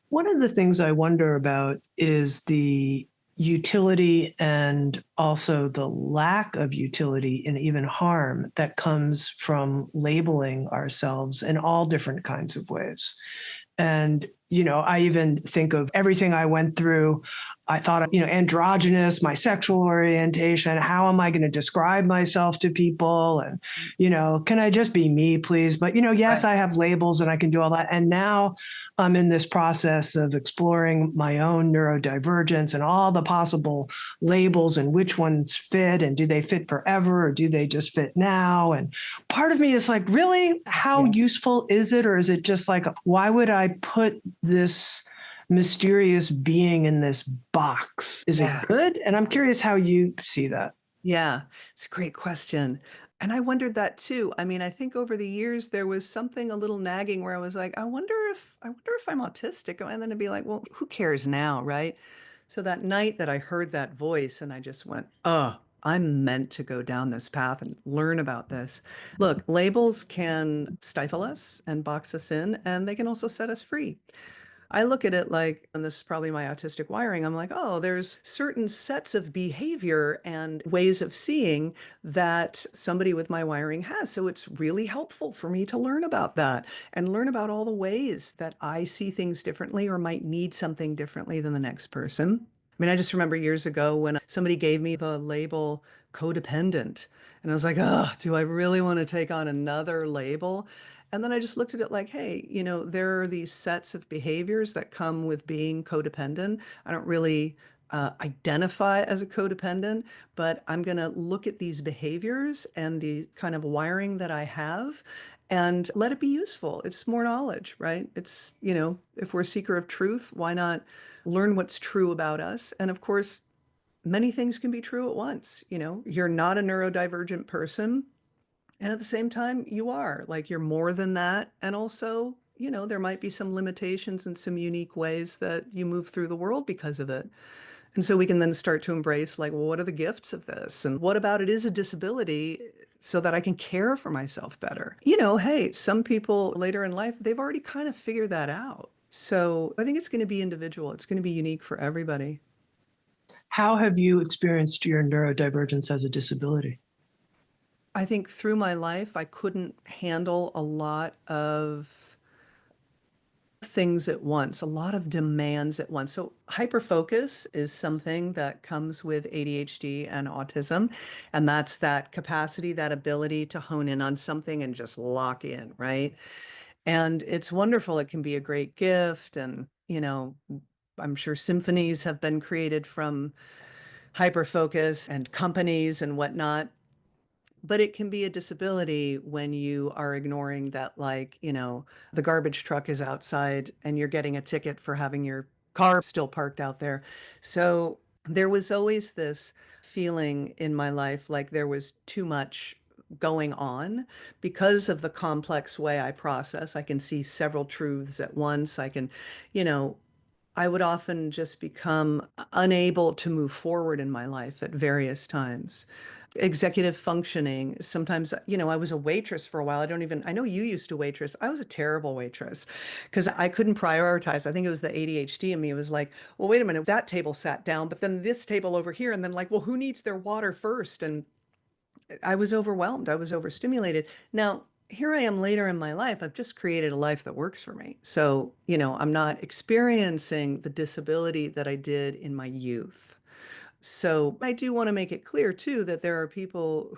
One of the things I wonder about is the utility and also the lack of utility and even harm that comes from labeling ourselves in all different kinds of ways. And, I even think of everything I went through. I thought, androgynous, my sexual orientation, how am I going to describe myself to people? And, can I just be me, please? But, yes, Right. I have labels and I can do all that. And now I'm in this process of exploring my own neurodivergence and all the possible labels and which ones fit and do they fit forever or do they just fit now? And part of me is like, really? How Yeah. useful is it? Or is it just like, why would I put this mysterious being in this box? Is it Yeah. good? And I'm curious how you see that. Yeah. It's a great question. And I wondered that too. I mean, I think over the years there was something a little nagging where I was like, I wonder if I'm autistic. And then it'd be like, well, who cares now, right? So that night that I heard that voice and I just went, oh, I'm meant to go down this path and learn about this. Look, labels can stifle us and box us in, and they can also set us free. I look at it like, and this is probably my autistic wiring, I'm like, oh, there's certain sets of behavior and ways of seeing that somebody with my wiring has. So it's really helpful for me to learn about that and learn about all the ways that I see things differently or might need something differently than the next person. I mean, I just remember years ago when somebody gave me the label codependent. And I was like, oh, do I really want to take on another label? And then I just looked at it like, hey, there are these sets of behaviors that come with being codependent. I don't really identify as a codependent, but I'm going to look at these behaviors and the kind of wiring that I have and let it be useful. It's more knowledge, right? It's, if we're a seeker of truth, why not learn what's true about us? And of course, many things can be true at once. You're not a neurodivergent person. And at the same time, you are like you're more than that. And also, there might be some limitations and some unique ways that you move through the world because of it. And so we can then start to embrace like, well, what are the gifts of this? And what about it is a disability so that I can care for myself better? Hey, some people later in life, they've already kind of figured that out. So I think it's going to be individual. It's going to be unique for everybody. How have you experienced your neurodivergence as a disability? I think through my life, I couldn't handle a lot of things at once, a lot of demands at once. So hyperfocus is something that comes with ADHD and autism, and that's that capacity, that ability to hone in on something and just lock in, right? And it's wonderful. It can be a great gift, and I'm sure symphonies have been created from hyperfocus and companies and whatnot. But it can be a disability when you are ignoring that, like, the garbage truck is outside and you're getting a ticket for having your car still parked out there. So there was always this feeling in my life like there was too much going on because of the complex way I process. I can see several truths at once. You know, I would often just become unable to move forward in my life at various times. Executive functioning. Sometimes, I was a waitress for a while. I know you used to waitress. I was a terrible waitress because I couldn't prioritize. I think it was the ADHD in me. It was like, well, wait a minute, that table sat down, but then this table over here. And then like, well, who needs their water first? And I was overwhelmed. I was overstimulated. Now, here I am later in my life. I've just created a life that works for me. So, I'm not experiencing the disability that I did in my youth. So I do want to make it clear too that there are people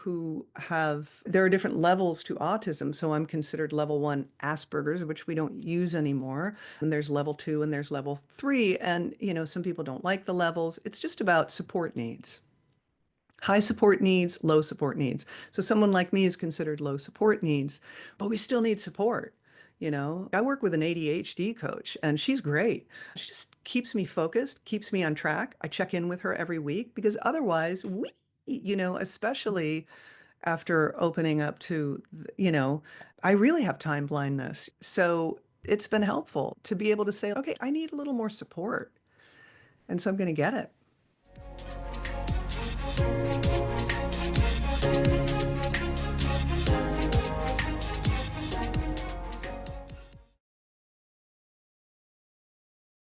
there are different levels to autism. So I'm considered level one Asperger's, which we don't use anymore. And there's level two and there's level three. And, some people don't like the levels. It's just about support needs. High support needs, low support needs. So someone like me is considered low support needs, but we still need support. I work with an ADHD coach and she's great. She just keeps me focused, keeps me on track. I check in with her every week because otherwise especially after opening up to, I really have time blindness. So it's been helpful to be able to say, okay, I need a little more support. And so I'm going to get it.